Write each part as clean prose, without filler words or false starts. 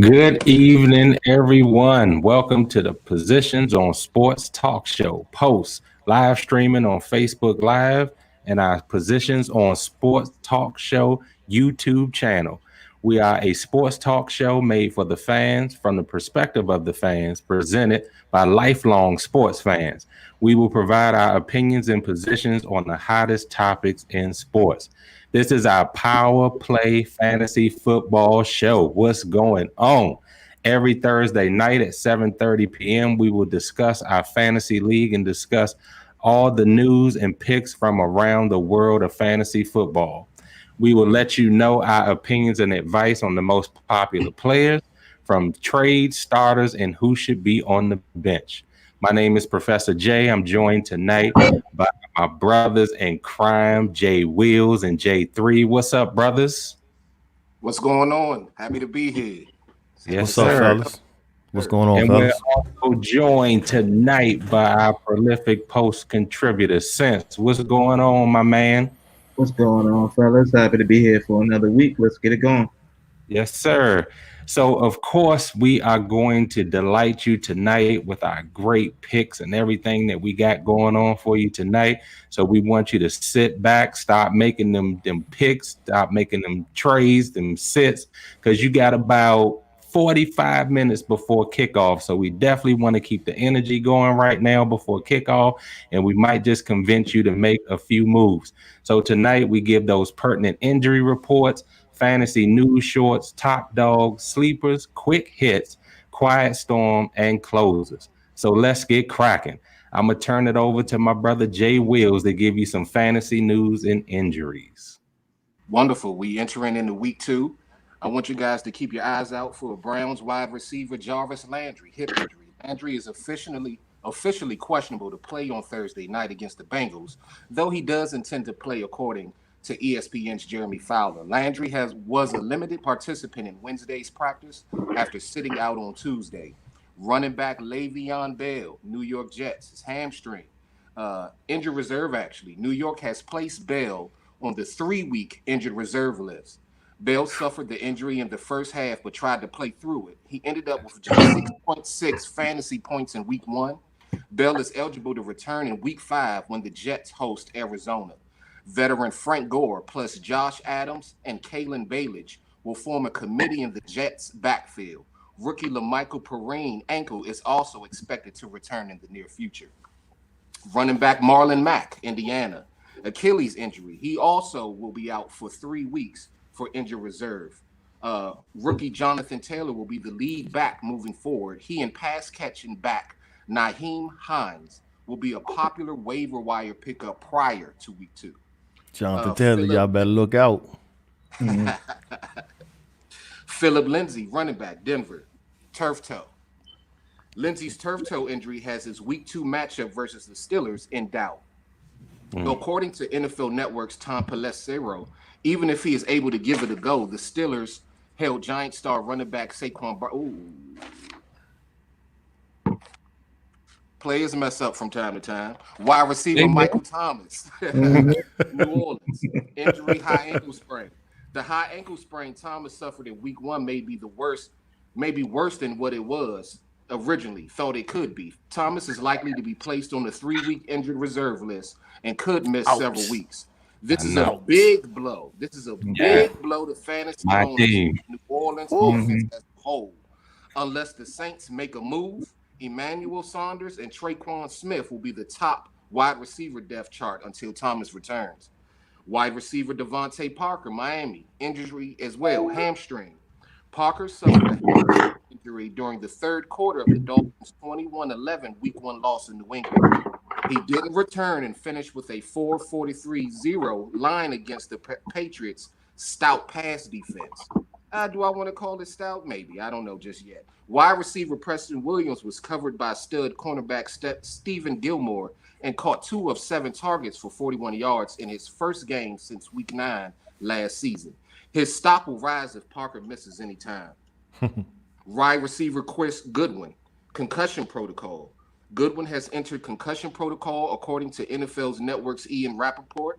Good evening, everyone. Welcome to the Positions on Sports Talk Show, post live streaming on Facebook Live and our Positions on Sports Talk Show YouTube channel. We are a sports talk show made for the fans from the perspective of the fans, presented by lifelong sports fans. We will provide our opinions and positions on the hottest topics in sports. This is our Power Play Fantasy Football Show. What's going on? Every Thursday night at 7:30 p.m., we will discuss our fantasy league and discuss all the news and picks from around the world of fantasy football. We will let you know our opinions and advice on the most popular players, from trade starters and who should be on the bench. My name is Professor J. I'm joined tonight by my brothers in crime, Jay Wheels and J3. What's up, brothers? What's going on? Happy to be here. Yes, What's up, sir. fellas? What's going on, And we're fellas? also joined tonight by our prolific post contributor, Sense. What's going on, my man? What's going on, fellas? Happy to be here for another week. Let's get it going. Yes, sir. So, of course, we are going to delight you tonight with our great picks and everything that we got going on for you tonight. So, we want you to sit back, stop making them picks, stop making them trays, them sits, because you got about 45 minutes before kickoff. So, we definitely want to keep the energy going right now before kickoff, and we might just convince you to make a few moves. So, tonight we give those pertinent injury reports, fantasy news shorts, top dogs, sleepers, quick hits, quiet storm, and closers. So let's get cracking. I'm going to turn it over to my brother Jay Wheels to give you some fantasy news and injuries. Wonderful. We entering into week 2. I want you guys to keep your eyes out for Browns wide receiver Jarvis Landry, hip injury. Landry is officially questionable to play on Thursday night against the Bengals, though he does intend to play according to ESPN's Jeremy Fowler. Landry was a limited participant in Wednesday's practice after sitting out on Tuesday. Running back Le'Veon Bell, New York Jets, his hamstring. Injured reserve, actually. New York has placed Bell on the 3-week injured reserve list. Bell suffered the injury in the first half but tried to play through it. He ended up with just 6.6 fantasy points in week 1. Bell is eligible to return in week 5 when the Jets host Arizona. Veteran Frank Gore plus Josh Adams and Kalen Ballage will form a committee in the Jets' backfield. Rookie LaMichael Perrine ankle is also expected to return in the near future. Running back Marlon Mack, Indiana, Achilles injury. He also will be out for 3 weeks for injured reserve. Rookie Jonathan Taylor will be the lead back moving forward. He and pass-catching back Nyheim Hines will be a popular waiver wire pickup prior to week 2. Jonathan Taylor, y'all better look out. Philip Lindsay, running back, Denver, turf toe. Lindsay's turf toe injury has his week 2 matchup versus the Steelers in doubt. According to NFL Network's Tom Pelissero, even if he is able to give it a go, the Steelers held Giant star running back Saquon Players mess up from time to time. Wide receiver Michael Thomas, New Orleans, injury, high ankle sprain. The high ankle sprain Thomas suffered in week 1 may be worse than what it was originally thought it could be. Thomas is likely to be placed on the 3-week injured reserve list and could miss several weeks. This is a big blow. This is a big blow to fantasy owners in New Orleans offense as a whole. Unless the Saints make a move, Emmanuel Sanders and Traquan Smith will be the top wide receiver depth chart until Thomas returns. Wide receiver Devontae Parker, Miami, injury as well, hamstring. Parker suffered a injury during the 3rd quarter of the Dolphins' 21-11 Week 1 loss in New England. He didn't return and finished with a 4.43-0 line against the Patriots' stout pass defense. Do I want to call it stout? Maybe. I don't know just yet. Wide receiver Preston Williams was covered by stud cornerback Stephen Gilmore and caught 2 of 7 targets for 41 yards in his first game since week 9 last season. His stock will rise if Parker misses any time. Wide receiver Chris Goodwin, concussion protocol. Goodwin has entered concussion protocol according to NFL's Network's Ian Rappaport.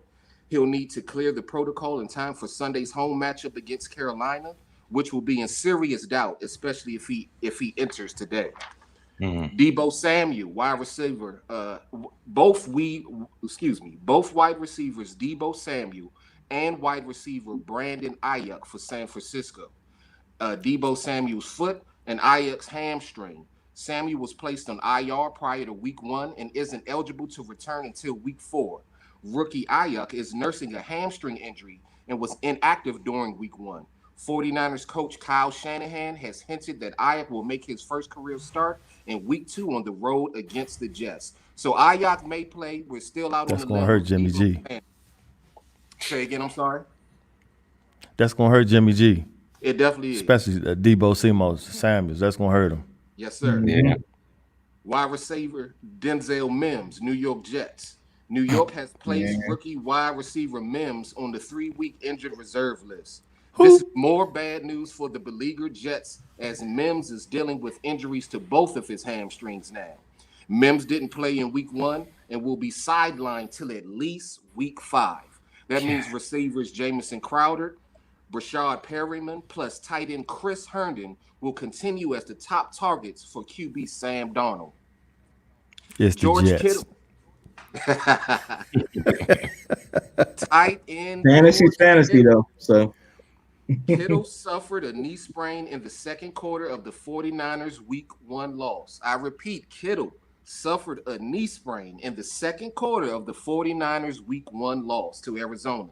He'll need to clear the protocol in time for Sunday's home matchup against Carolina. which will be in serious doubt, especially if he enters today. Mhm. Deebo Samuel, wide receiver. Both wide receivers, Deebo Samuel and wide receiver Brandon Ayuk for San Francisco. Deebo Samuel's foot and Ayuk's hamstring. Samuel was placed on IR prior to week 1 and isn't eligible to return until week 4. Rookie Ayuk is nursing a hamstring injury and was inactive during week 1. 49ers coach Kyle Shanahan has hinted that Ayuk will make his first career start in week 2 on the road against the Jets. So Ayuk may play. We're still out That's on the gonna hurt Jimmy G. Say again, I'm sorry. That's gonna hurt Jimmy G. It definitely is. Especially Deebo Samuels. That's gonna hurt him. Yes, sir. Yeah. Wide receiver Denzel Mims, New York Jets. New York has placed rookie wide receiver Mims on the 3-week injured reserve list. This is more bad news for the beleaguered Jets as Mims is dealing with injuries to both of his hamstrings now. Mims didn't play in week 1 and will be sidelined till at least week 5. That means receivers Jamison Crowder, Brashad Perryman, plus tight end Chris Herndon will continue as the top targets for QB Sam Darnold. It's the George Jets. Kittle. Tight end. Fantasy though. So Kittle suffered a knee sprain in the second quarter of the 49ers week 1 loss. I repeat, Kittle suffered a knee sprain in the second quarter of the 49ers week 1 loss to Arizona.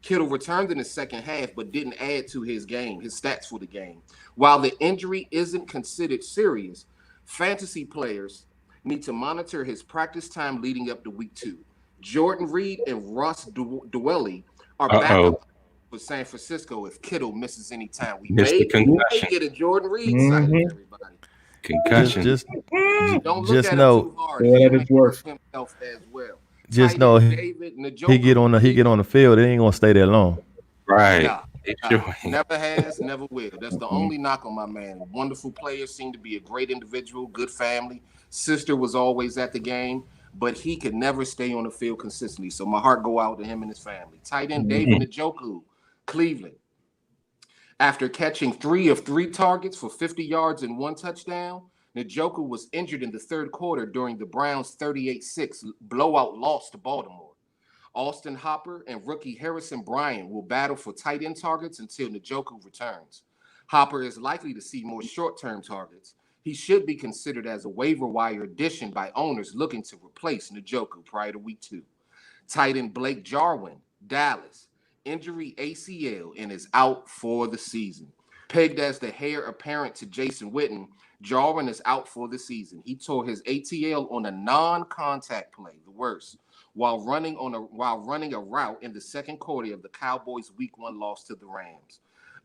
Kittle returned in the second half, but didn't add to his stats for the game. While the injury isn't considered serious, fantasy players need to monitor his practice time leading up to week 2. Jordan Reed and Ross Dwelley are back for San Francisco if Kittle misses any time. We may get a Jordan Reed side of everybody. Concussion. Don't look just at know him too hard. Yeah, He it's worth. himself as well. Just Tight know end he David Njoku. he get on the field. It ain't gonna stay that long. Right. Nah, It nah. sure ain't. Never has, never will. That's the only knock on my man. Wonderful player, seemed to be a great individual, good family. Sister was always at the game, but he could never stay on the field consistently. So my heart go out to him and his family. Tight end David Njoku, Cleveland. After catching 3 of 3 targets for 50 yards and 1 touchdown, Njoku was injured in the third quarter during the Browns' 38-6 blowout loss to Baltimore. Austin Hopper and rookie Harrison Bryant will battle for tight end targets until Njoku returns. Hopper is likely to see more short-term targets. He should be considered as a waiver wire addition by owners looking to replace Njoku prior to week 2. Tight end Blake Jarwin, Dallas, injury ACL and is out for the season. Pegged as the heir apparent to Jason Witten, Jarwin is out for the season. He tore his ATL on a non-contact play, the worst, while running a route in the second quarter of the Cowboys' Week 1 loss to the Rams.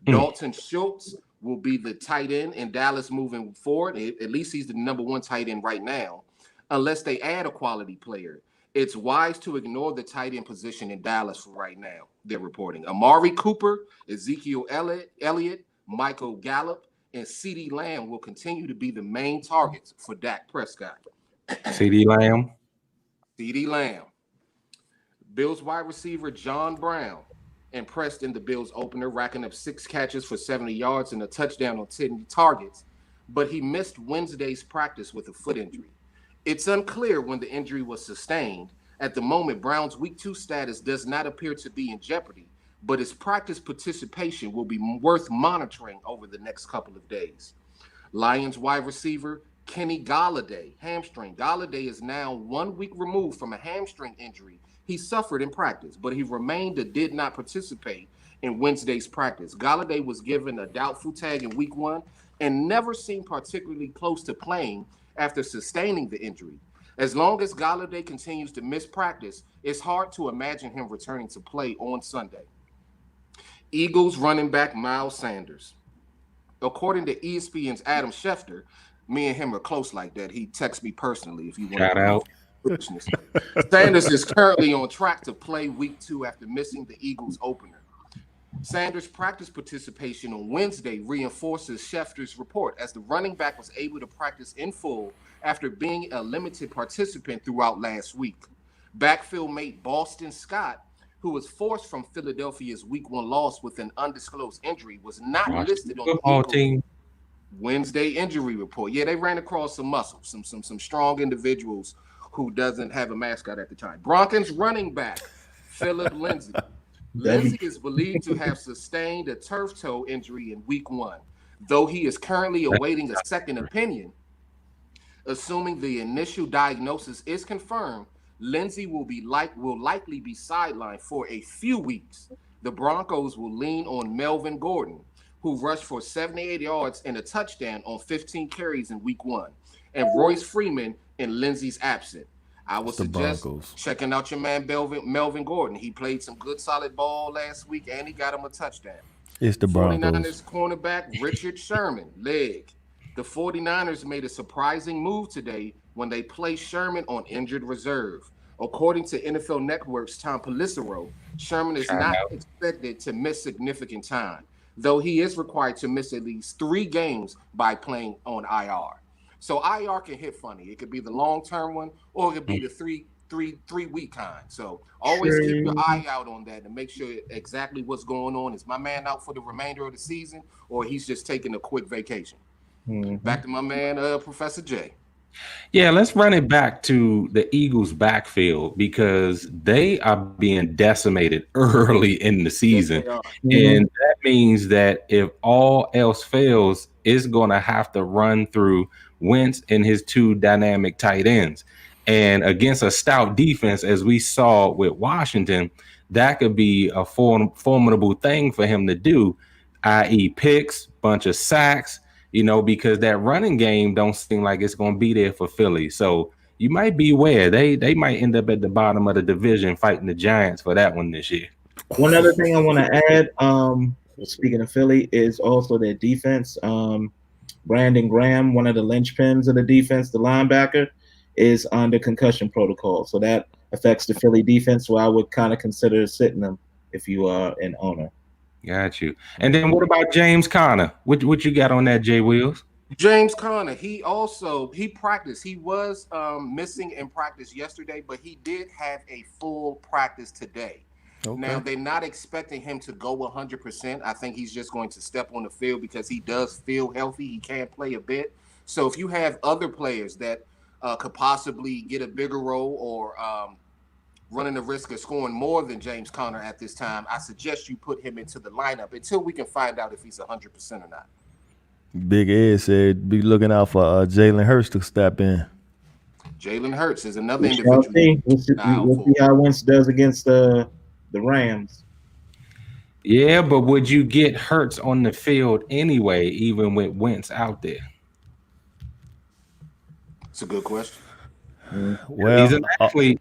Dalton Schultz will be the tight end in Dallas moving forward. At least he's the number 1 tight end right now, unless they add a quality player. It's wise to ignore the tight end position in Dallas for right now, they're reporting. Amari Cooper, Ezekiel Elliott, Michael Gallup, and CeeDee Lamb will continue to be the main targets for Dak Prescott. CeeDee Lamb. CeeDee Lamb. Bills wide receiver John Brown impressed in the Bills opener, racking up 6 catches for 70 yards and a touchdown on 10 targets, but he missed Wednesday's practice with a foot injury. It's unclear when the injury was sustained. At the moment, Brown's week 2 status does not appear to be in jeopardy, but his practice participation will be worth monitoring over the next couple of days. Lions wide receiver Kenny Golladay, hamstring. Golladay is now 1 week removed from a hamstring injury he suffered in practice, but he remained or did not participate in Wednesday's practice. Golladay was given a doubtful tag in week 1 and never seemed particularly close to playing after sustaining the injury. As long as Golladay continues to miss practice, it's hard to imagine him returning to play on Sunday. Eagles running back Miles Sanders. According to ESPN's Adam Schefter, me and him are close like that. He texts me personally if you want. Shout out. Sanders is currently on track to play week 2 after missing the Eagles opener. Sanders' practice participation on Wednesday reinforces Schefter's report as the running back was able to practice in full after being a limited participant throughout last week. Backfield mate Boston Scott who was forced from Philadelphia's Week 1 loss with an undisclosed injury, was not Washington listed on the football Eagles team. Wednesday injury report. Yeah, they ran across some muscles, some strong individuals who doesn't have a mascot at the time. Broncos running back Philip Lindsay. Lindsay is believed to have sustained a turf toe injury in Week 1, though he is currently awaiting a second opinion. Assuming the initial diagnosis is confirmed, Lindsay will likely be sidelined for a few weeks. The Broncos will lean on Melvin Gordon, who rushed for 78 yards and a touchdown on 15 carries in Week 1, and Royce Freeman in Lindsay's absence. I would suggest checking out your man Melvin Gordon. He played some good solid ball last week, and he got him a touchdown. It's the Broncos. 49ers cornerback Richard Sherman, leg. The 49ers made a surprising move today when they placed Sherman on injured reserve. According to NFL Network's Tom Pelissero, Sherman is not expected to miss significant time, though he is required to miss at least 3 games by playing on IR. So IR can hit funny. It could be the long-term one, or it could be the three-week kind. So always keep your eye out on that and make sure exactly what's going on. Is my man out for the remainder of the season, or he's just taking a quick vacation? Back to my man, Professor J. Yeah, let's run it back to the Eagles' backfield because they are being decimated early in the season. And that means that if all else fails, it's going to have to run through Wentz and his 2 dynamic tight ends. And against a stout defense, as we saw with Washington, that could be a formidable thing for him to do, i.e. picks, bunch of sacks, because that running game don't seem like it's going to be there for Philly. So you might beware. They might end up at the bottom of the division fighting the Giants for that one this year. One other thing I want to add, speaking of Philly, is also their defense. Brandon Graham, one of the linchpins of the defense, the linebacker, is under concussion protocol. So that affects the Philly defense, so I would kind of consider sitting them if you are an owner. Got you. And then what about James Conner? What you got on that, Jay Wheels? James Conner, he practiced. He was missing in practice yesterday, but he did have a full practice today. Okay. Now, they're not expecting him to go 100%. I think he's just going to step on the field because he does feel healthy. He can play a bit. So if you have other players that could possibly get a bigger role or running the risk of scoring more than James Conner at this time, I suggest you put him into the lineup until we can find out if he's 100% or not. Big Ed said be looking out for Jalen Hurts to step in. Jalen Hurts is another individual. We'll see how Wentz does against the Rams. Yeah, but would you get Hurts on the field anyway, even with Wentz out there? It's a good question. Well, he's an athlete.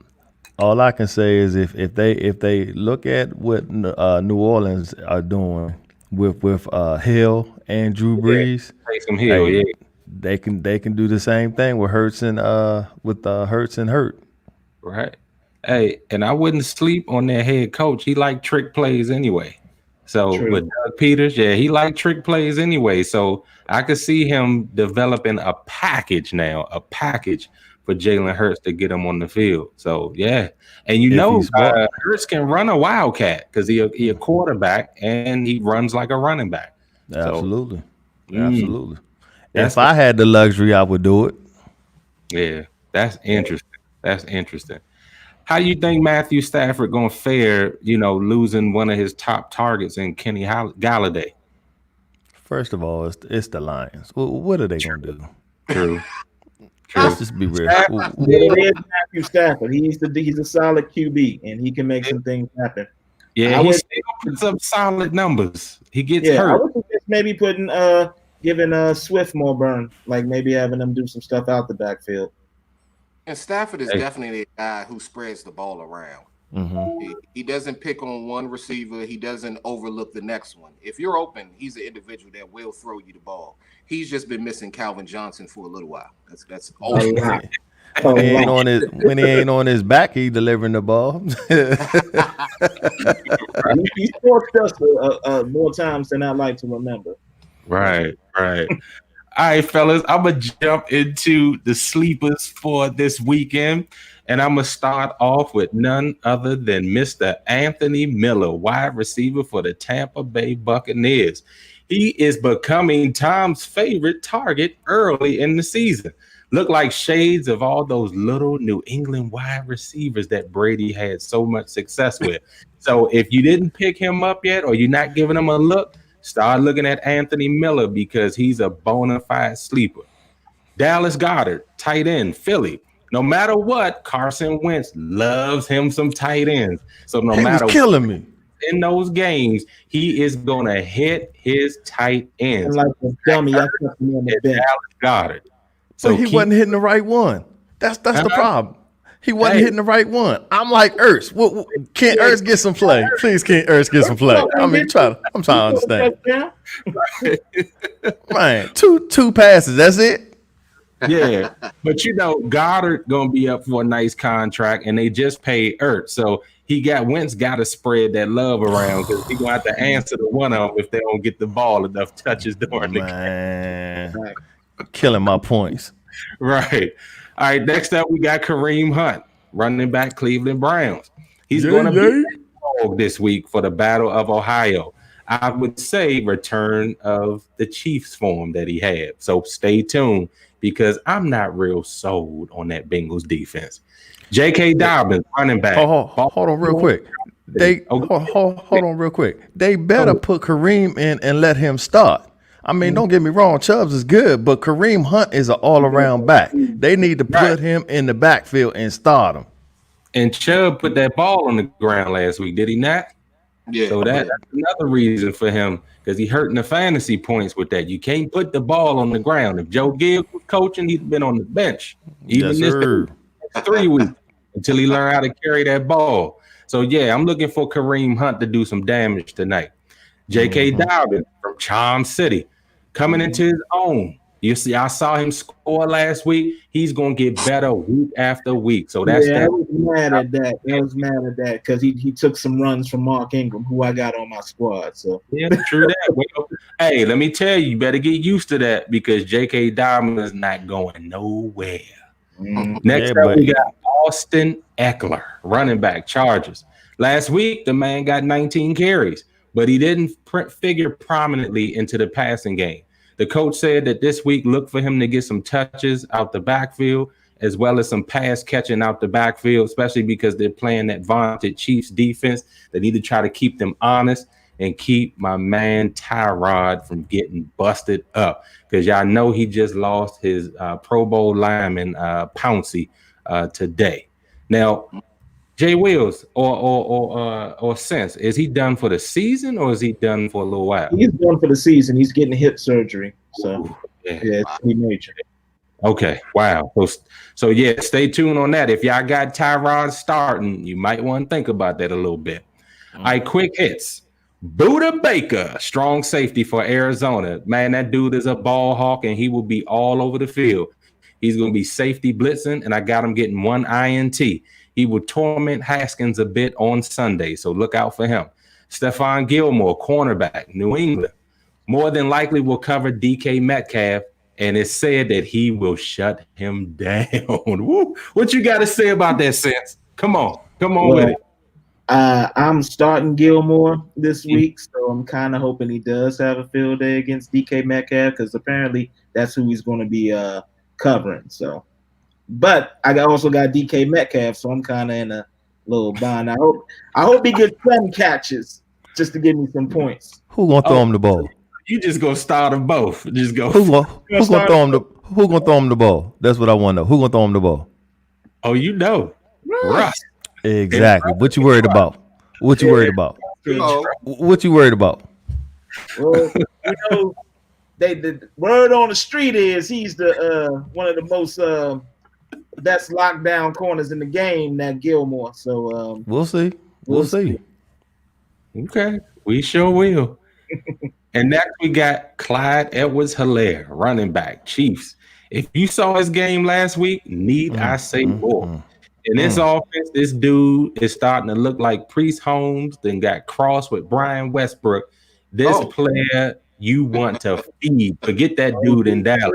All I can say is if they look at what New Orleans are doing with Hill and Drew Brees, they can do the same thing with Hurts and Hurts and Hurt. Right. Hey, and I wouldn't sleep on their head coach. He liked trick plays anyway. So with Doug Peters, he liked trick plays anyway. So I could see him developing a package for Jalen Hurts to get him on the field. So, yeah. And Hurts can run a wildcat because he a quarterback and he runs like a running back. Absolutely. Absolutely. If I had the luxury, I would do it. Yeah, that's interesting. How do you think Matthew Stafford going to fare, losing one of his top targets in Kenny Galladay? First of all, it's the Lions. What are they going to do? True. Let's just be real. It is Matthew Stafford. He's a solid QB, and he can make some things happen. Yeah, he still puts up solid numbers. He gets hurt. I would suggest maybe giving Swift more burn, like maybe having them do some stuff out the backfield. And Stafford is definitely a guy who spreads the ball around. Mm-hmm. He doesn't pick on one receiver. He doesn't overlook the next one. If you're open, he's an individual that will throw you the ball. He's just been missing Calvin Johnson for a little while. That's all. When he ain't on his back, he delivering the ball. He scorched us more times than I like to remember. Right. All right, fellas, I'm going to jump into the sleepers for this weekend, and I'm going to start off with none other than Mr. Anthony Miller, wide receiver for the Tampa Bay Buccaneers. He is becoming Tom's favorite target early in the season. Look like shades of all those little New England wide receivers that Brady had so much success with. So if you didn't pick him up yet or you're not giving him a look, start looking at Anthony Miller because he's a bona fide sleeper. Dallas Goedert, tight end, Philly. No matter what, Carson Wentz loves him some tight ends. So no matter what, killing me in those games, he is going to hit his tight ends. Like a dummy, I kept him on the bench. Dallas Goedert. So he wasn't hitting the right one. That's the problem. He wasn't hitting the right one. I'm like Ertz. Can't Ertz get some play? Please, can't Ertz get some play? I'm trying to understand. Man, two passes. That's it. Yeah, but Goddard gonna be up for a nice contract, and they just paid Ertz, so Wentz got to spread that love around because he's gonna have to answer to one of them if they don't get the ball enough touches during the game. Right. Killing my points. Right. All right, next up, we got Kareem Hunt, running back, Cleveland Browns. He's going to be this week for the Battle of Ohio. I would say return of the Chiefs form that he had. So stay tuned because I'm not real sold on that Bengals defense. J.K. Dobbins, running back. Hold on real quick. Hold on real quick. They better put Kareem in and let him start. I mean, don't get me wrong, Chubbs is good, but Kareem Hunt is an all-around back. They need to put him in the backfield and start him. And Chubb put that ball on the ground last week, did he not? Yeah. So that's another reason for him because he hurting the fantasy points with that. You can't put the ball on the ground. If Joe Gibbs was coaching, he'd been on the bench. Even this 3 weeks until he learned how to carry that ball. So, yeah, I'm looking for Kareem Hunt to do some damage tonight. J.K. Dobbins from Charm City coming into his own. You see, I saw him score last week. He's going to get better week after week. So that's I was mad at that. I was mad at that because he took some runs from Mark Ingram, who I got on my squad. So yeah, true that. Well, hey, let me tell you better get used to that because J.K. Dobbins is not going nowhere. Next up, we got Austin Eckler, running back, Chargers. Last week, the man got 19 carries, but he didn't figure prominently into the passing game. The coach said that this week, look for him to get some touches out the backfield, as well as some pass catching out the backfield, especially because they're playing that vaunted Chiefs defense. They need to try to keep them honest and keep my man Tyrod from getting busted up because y'all know he just lost his Pro Bowl lineman Pouncey today. Now, Jay Wills or Sense, is he done for the season or is he done for a little while? He's done for the season. He's getting hip surgery, so it's pretty major. Okay, wow. So yeah, stay tuned on that. If y'all got Tyrod starting, you might want to think about that a little bit. All right, quick hits. Buda Baker, strong safety for Arizona. Man, that dude is a ball hawk, and he will be all over the field. He's going to be safety blitzing, and I got him getting one INT. He will torment Haskins a bit on Sunday, so look out for him. Stephon Gilmore, cornerback, New England. More than likely will cover DK Metcalf, and it's said that he will shut him down. Woo. What you got to say about that, Sense? Come on with it. I'm starting Gilmore this week, so I'm kind of hoping he does have a field day against DK Metcalf because apparently that's who he's going to be covering. So, but I also got DK Metcalf, so I'm kind of in a little bind. I hope he gets some catches just to give me some points. Who gonna throw him the ball? You just gonna start them both. Just go. Who gonna throw him the ball? That's what I want to know. Who gonna throw him the ball? Oh, Russ. Exactly. What you worried about? What you worried about? What you worried about? Well, the word on the street is he's the one of the most best lockdown corners in the game, that Gilmore. So we'll see. We'll see. Okay, we sure will. And next we got Clyde Edwards-Helaire, running back, Chiefs. If you saw his game last week, I say more? In this offense, this dude is starting to look like Priest Holmes, then got crossed with Brian Westbrook. This player you want to feed. Forget that dude in Dallas.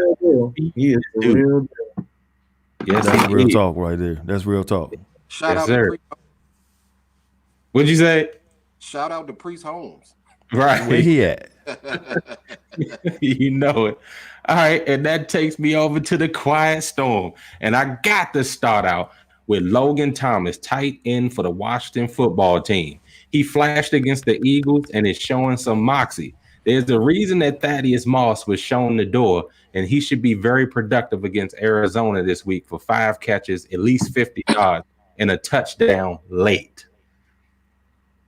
He is the real deal. Yes, that's real talk right there. That's real talk. Shout out to Priest. What'd you say? Shout out to Priest Holmes. Right. Where he at? You know it. All right, and that takes me over to the quiet storm. And I got to start out with Logan Thomas, tight end for the Washington football team. He flashed against the Eagles and is showing some moxie. There's a reason that Thaddeus Moss was shown the door, and he should be very productive against Arizona this week for 5 catches, at least 50 yards, and a touchdown late.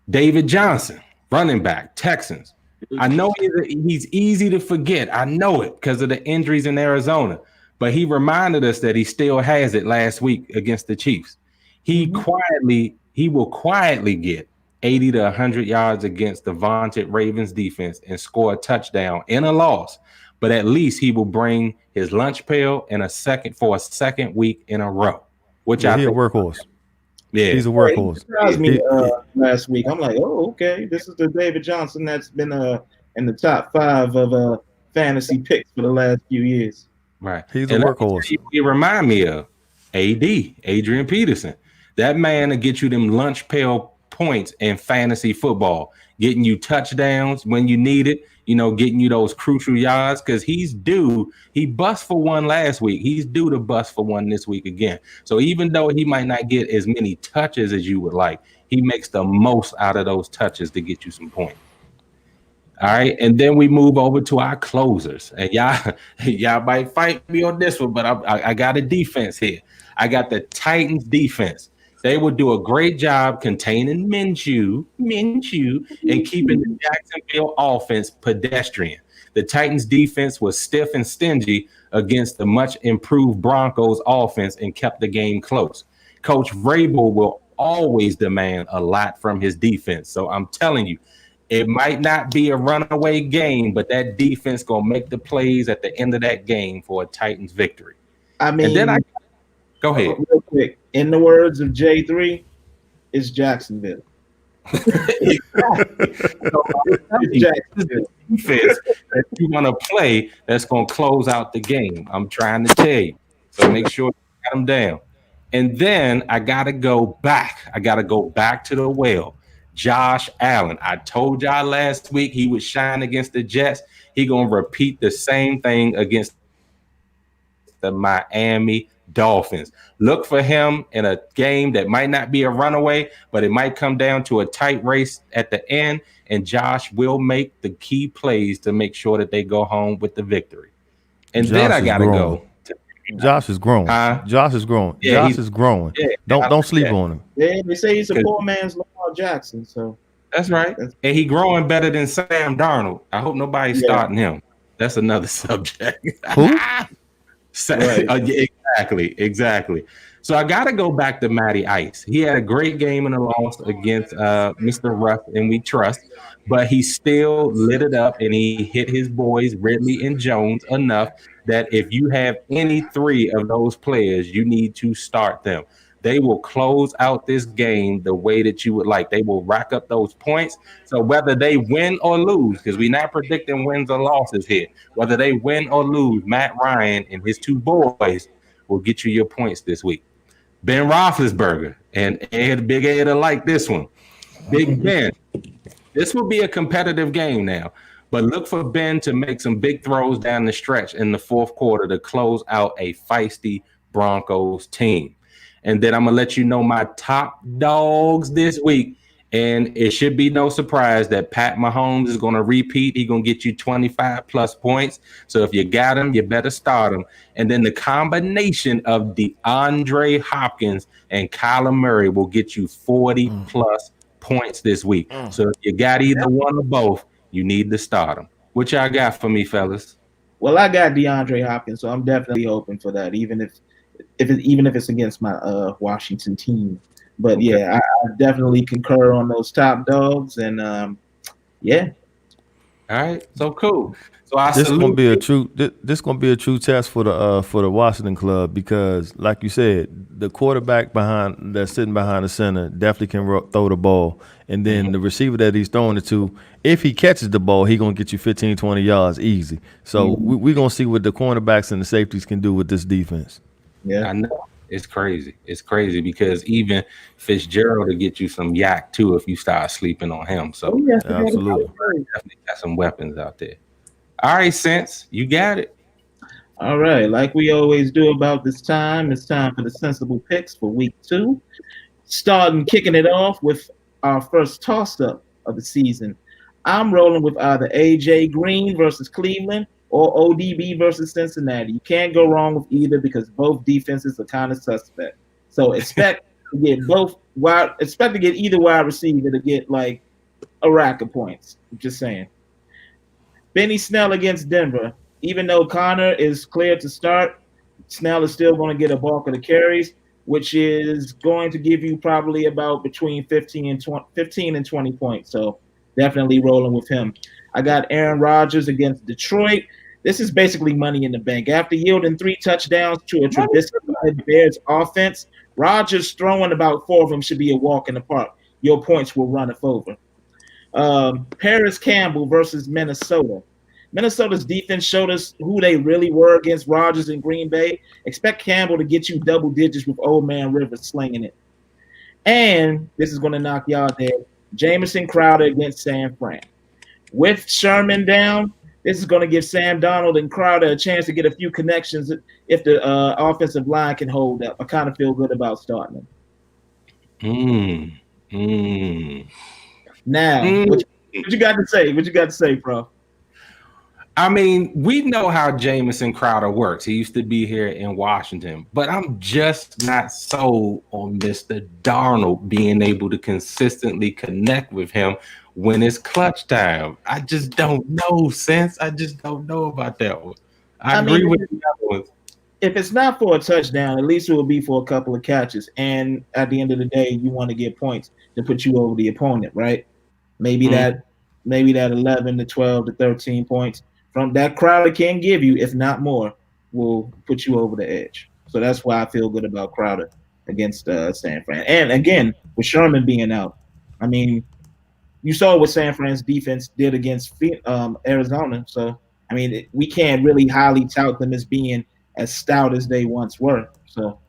David Johnson, running back, Texans. I know he's easy to forget. I know it because of the injuries in Arizona, but he reminded us that he still has it last week against the Chiefs. He will quietly get 80 to 100 yards against the vaunted Ravens defense and score a touchdown in a loss, but at least he will bring his lunch pail in a second week in a row, which he's a workhorse. Yeah, he's a workhorse. He surprised me last week. I'm like, oh, okay, this is the David Johnson that's been in the top 5 of fantasy picks for the last few years. Right, he's a workhorse. He remind me of Adrian Peterson. That man will get you them lunch pail points in fantasy football, getting you touchdowns when you need it, getting you those crucial yards, because he's due. He bust for one last week. He's due to bust for one this week again. So even though he might not get as many touches as you would like, he makes the most out of those touches to get you some points. All right, and then we move over to our closers. And y'all might fight me on this one, but I got a defense here. I got the Titans defense. They will do a great job containing Minshew, and keeping the Jacksonville offense pedestrian. The Titans defense was stiff and stingy against the much improved Broncos offense and kept the game close. Coach Vrabel will always demand a lot from his defense. So I'm telling you, it might not be a runaway game, but that defense going to make the plays at the end of that game for a Titans victory. I mean, and then go ahead. Real quick. In the words of J3, it's Jacksonville. Exactly. Jacksonville defense that you want to play that's going to close out the game. I'm trying to tell you. So make sure you got them down. And then I got to go back. To the well. Josh Allen. I told y'all last week he would shine against the Jets. He going to repeat the same thing against the Miami Dolphins. Look for him in a game that might not be a runaway, but it might come down to a tight race at the end, and Josh will make the key plays to make sure that they go home with the victory. And then I gotta go. Josh is growing. Josh is growing. Yeah, Josh is growing. Yeah, don't sleep on him. Yeah, they say he's a poor man's Lamar Jackson. So that's right. And he growing better than Sam Darnold. I hope nobody's starting him. That's another subject. Who? Right. Exactly. So I got to go back to Matty Ice. He had a great game in a loss against Mr. Ruff, and we trust, but he still lit it up, and he hit his boys, Ridley and Jones, enough that if you have any 3 of those players, you need to start them. They will close out this game the way that you would like. They will rack up those points. So whether they win or lose, because we're not predicting wins or losses here, whether they win or lose, Matt Ryan and his 2 boys will get you your points this week. Ben Roethlisberger and Big Ed will like this one. Big Ben. This will be a competitive game now, but look for Ben to make some big throws down the stretch in the 4th quarter to close out a feisty Broncos team. And then I'm going to let you know my top dogs this week. And it should be no surprise that Pat Mahomes is going to repeat. He's going to get you 25 plus points. So if you got him, you better start him. And then the combination of DeAndre Hopkins and Kyler Murray will get you 40 plus points this week. So if you got either one or both, you need to start them. What y'all got for me, fellas? Well, I got DeAndre Hopkins, so I'm definitely open for that, even if it's against my Washington team. But okay. Yeah, I definitely concur on those top dogs, and yeah. All right, so cool. So I This gonna salute be you. a true. This gonna be a true test for the Washington club because, like you said, the quarterback that's sitting behind the center definitely can throw the ball, and then the receiver that he's throwing it to, if he catches the ball, he gonna get you 15, 20 yards easy. So we gonna see what the cornerbacks and the safeties can do with this defense. Yeah, I know it's crazy. It's crazy because even Fitzgerald will get you some yak too if you start sleeping on him. So yes, Absolutely. definitely got some weapons out there. All right, Sense, you got it. All right, like we always do about this time, it's time for the sensible picks for week 2. Kicking it off with our first toss-up of the season. I'm rolling with either AJ Green versus Cleveland or ODB versus Cincinnati. You can't go wrong with either because both defenses are kind of suspect. So expect to get either wide receiver to get like a rack of points. I'm just saying. Benny Snell against Denver. Even though Connor is cleared to start, Snell is still going to get a bulk of the carries, which is going to give you probably about between 15 and 20 points. So definitely rolling with him. I got Aaron Rodgers against Detroit. This is basically money in the bank. After yielding 3 touchdowns to a Trubisky Bears offense, Rodgers throwing about 4 of them should be a walk in the park. Your points will run over. Paris Campbell versus Minnesota. Minnesota's defense showed us who they really were against Rodgers in Green Bay. Expect Campbell to get you double digits with Old Man Rivers slinging it. And this is going to knock y'all dead. Jamison Crowder against San Fran. With Sherman down, this is going to give Sam Darnold and Crowder a chance to get a few connections if the offensive line can hold up. I kind of feel good about starting them. Now, what you got to say? What you got to say, bro? I mean, we know how Jamison Crowder works. He used to be here in Washington, but I'm just not sold on Mr. Darnold being able to consistently connect with him when it's clutch time. I just don't know, Sense. I just don't know about that one. I agree with the other ones. If it's not for a touchdown, at least it will be for a couple of catches. And at the end of the day, you want to get points to put you over the opponent, right? Maybe that 11 to 12 to 13 points from that Crowder can give you, if not more, will put you over the edge. So that's why I feel good about Crowder against San Fran. And again, with Sherman being out, I mean, you saw what San Fran's defense did against Arizona. So, I mean, we can't really highly tout them as being as stout as they once were. So,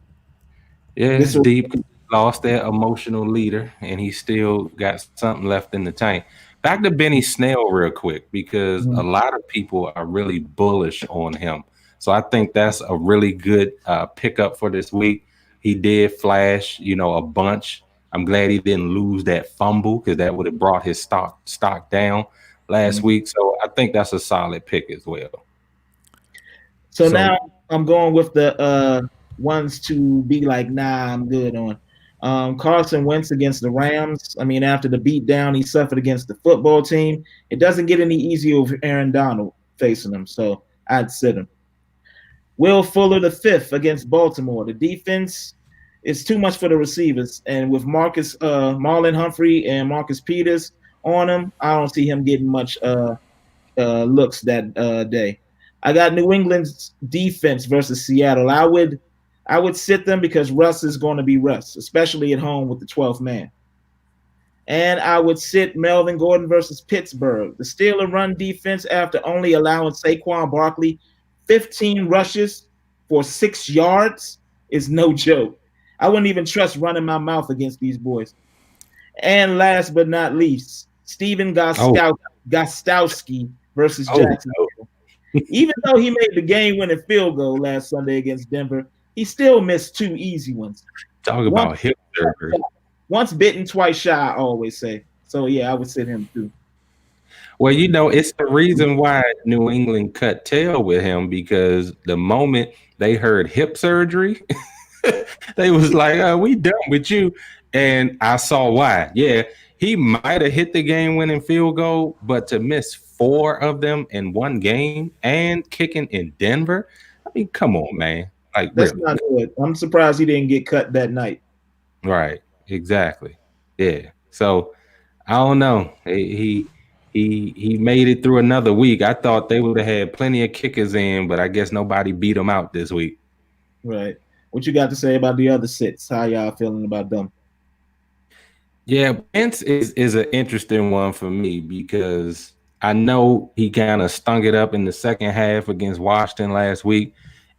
yeah, it's deep. Lost their emotional leader, and he still got something left in the tank. Back to Benny Snell real quick, because a lot of people are really bullish on him. So I think that's a really good pickup for this week. He did flash, a bunch. I'm glad he didn't lose that fumble because that would have brought his stock down last week. So I think that's a solid pick as well. So now I'm going with the ones to be like, nah, I'm good on. Carson Wentz against the Rams. I mean, after the beatdown he suffered against the football team, it doesn't get any easier with Aaron Donald facing him. So I'd sit him. Will Fuller the fifth against Baltimore. The defense is too much for the receivers. And with Marlon Humphrey and Marcus Peters on him, I don't see him getting much looks that day. I got New England's defense versus Seattle. I would sit them because Russ is going to be Russ, especially at home with the 12th man. And I would sit Melvin Gordon versus Pittsburgh. The Steelers run defense after only allowing Saquon Barkley 15 rushes for 6 yards is no joke. I wouldn't even trust running my mouth against these boys. And last but not least, Steven Gostkowski versus Jacksonville. Even though he made the game-winning field goal last Sunday against Denver, he still missed 2 easy ones. Talk about hip surgery. Once bitten, twice shy, I always say. So, yeah, I would sit him too. Well, it's the reason why New England cut tail with him, because the moment they heard hip surgery, they was like, we done with you. And I saw why. Yeah, he might have hit the game-winning field goal, but to miss 4 of them in one game and kicking in Denver, I mean, come on, man. Like, that's really. Not good. I'm surprised he didn't get cut that night. Right. Exactly. Yeah. So I don't know. He he made it through another week. I thought they would have had plenty of kickers in, but I guess nobody beat them out this week. Right. What you got to say about the other sits? How y'all feeling about them? Yeah, Wentz is an interesting one for me because I know he kind of stunk it up in the second half against Washington last week.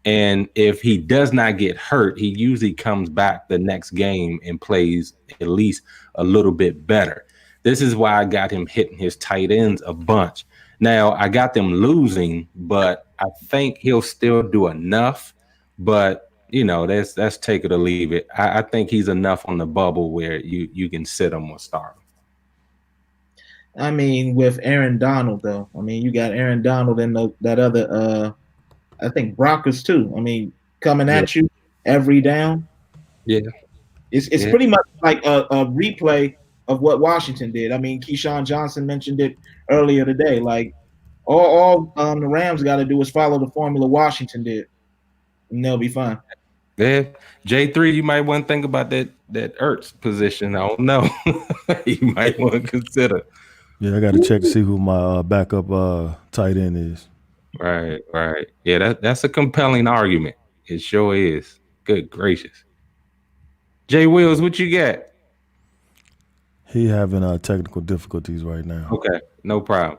And if he does not get hurt, he usually comes back the next game and plays at least a little bit better. This is why I got him hitting his tight ends a bunch. Now, I got them losing, but I think he'll still do enough. But you know, that's take it or leave it. I think he's enough on the bubble where you can sit him or start him. I mean, with Aaron Donald, though, I mean, you got Aaron Donald and that other, I think Broncos too. I mean, coming at you every down. Yeah, it's pretty much like a replay of what Washington did. I mean, Keyshawn Johnson mentioned it earlier today. Like all the Rams got to do is follow the formula Washington did, and they'll be fine. Yeah, J3, you might want to think about that Ertz position. I don't know. You might want to consider. Yeah, I got to check to see who my backup tight end is. Right. Yeah, that's a compelling argument. It sure is. Good gracious. Jay Wills, what you got? He having technical difficulties right now. Okay, no problem.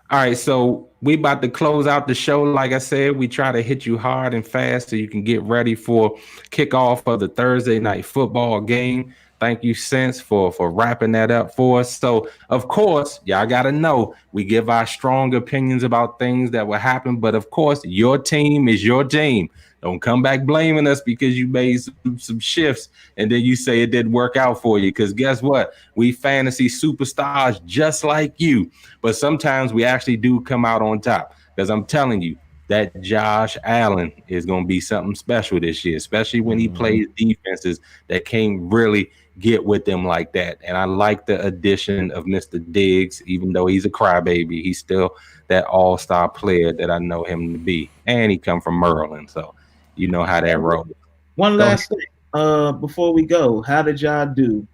All right, so we about to close out the show. Like I said, we try to hit you hard and fast so you can get ready for kickoff of the Thursday night football game. Thank you, Sense, for wrapping that up for us. So, of course, y'all got to know we give our strong opinions about things that will happen. But, of course, your team is your team. Don't come back blaming us because you made some shifts and then you say it didn't work out for you. Because guess what? We fantasy superstars just like you. But sometimes we actually do come out on top. Because I'm telling you, that Josh Allen is going to be something special this year, especially when he plays defenses that can't really get with them like that. And I like the addition of Mr. Diggs, even though he's a crybaby. He's still that all-star player that I know him to be. And he come from Maryland, so you know how that rolls. One last thing before we go. How did y'all do?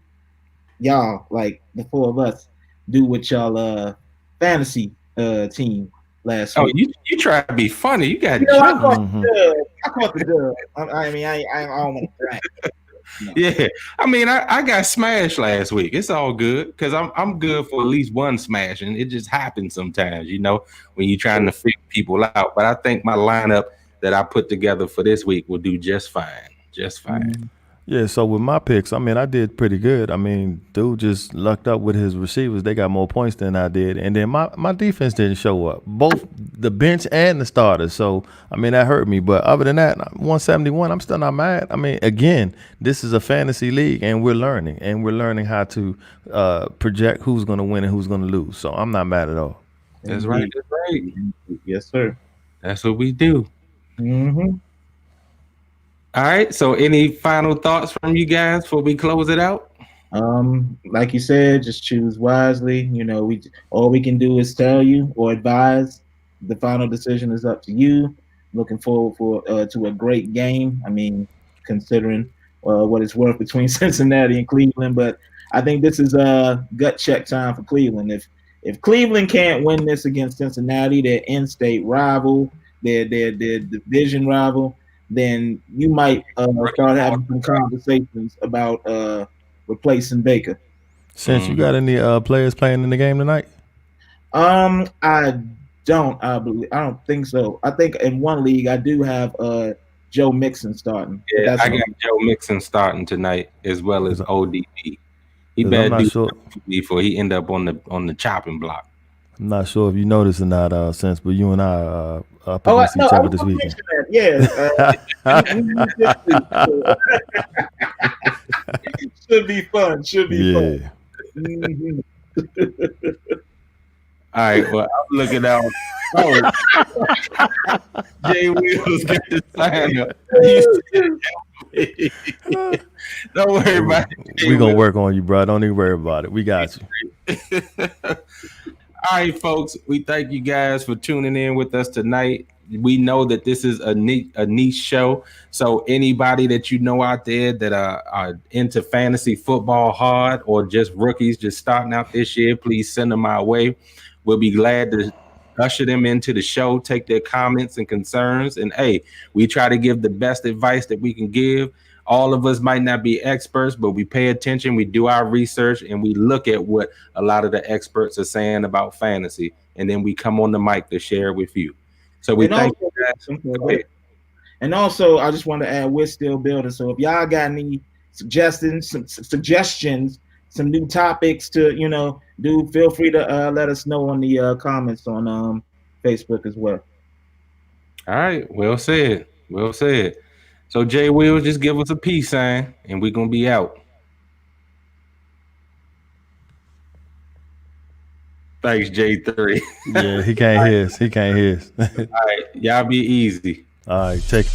Y'all, like the four of us, do with y'all fantasy team last week? Oh, you try to be funny. You got I caught the dub. I mean, I don't want to brag. No. Yeah, I mean, I got smashed last week. It's all good because I'm good for at least one smash, and it just happens sometimes, you know, when you're trying to figure people out. But I think my lineup that I put together for this week will do just fine. Yeah, so with my picks, I mean, I did pretty good. I mean, dude just lucked up with his receivers. They got more points than I did. And then my defense didn't show up, both the bench and the starters. So, I mean, that hurt me. But other than that, 171, I'm still not mad. I mean, again, this is a fantasy league, and we're learning. And we're learning how to project who's going to win and who's going to lose. So I'm not mad at all. That's right. Yes, sir. That's what we do. Mm-hmm. All right. So any final thoughts from you guys before we close it out? Like you said, just choose wisely. You know, all we can do is tell you or advise. The final decision is up to you. Looking forward to a great game. I mean, considering what it's worth between Cincinnati and Cleveland, but I think this is a gut check time for Cleveland. If Cleveland can't win this against Cincinnati, their in-state rival, their division rival, then you might start having some conversations about replacing Baker. Since you got any players playing in the game tonight? I don't think so. I think in one league I do have Joe Mixon starting. Yeah, I got Joe Mixon starting tonight as well as ODB. He better do before he end up on the chopping block. I'm not sure if you noticed or not, Sense, but you and I up against each other this weekend. Yeah. Should be fun. Fun. Mm-hmm. All right. Well, I'm looking out. Oh, Jay Wills get the sign up. Don't worry about it. We're going to work on you, bro. Don't even worry about it. We got you. All right, folks. We thank you guys for tuning in with us tonight. We know that this is a niche show. So anybody that you know out there that are into fantasy football hard or just rookies just starting out this year, please send them our way. We'll be glad to usher them into the show, take their comments and concerns. And hey, we try to give the best advice that we can give. All of us might not be experts, but we pay attention, we do our research, and we look at what a lot of the experts are saying about fantasy. And then we come on the mic to share it with you. So we thank you guys. And also, I just want to add, we're still building. So if y'all got any suggestions, some new topics to, do, feel free to let us know on the comments on Facebook as well. All right. Well said. Well said. So Jay Will, just give us a peace sign and we're going to be out. Thanks, J3. Yeah, he can't hear us. He can't hear us. All right. Y'all be easy. All right. Take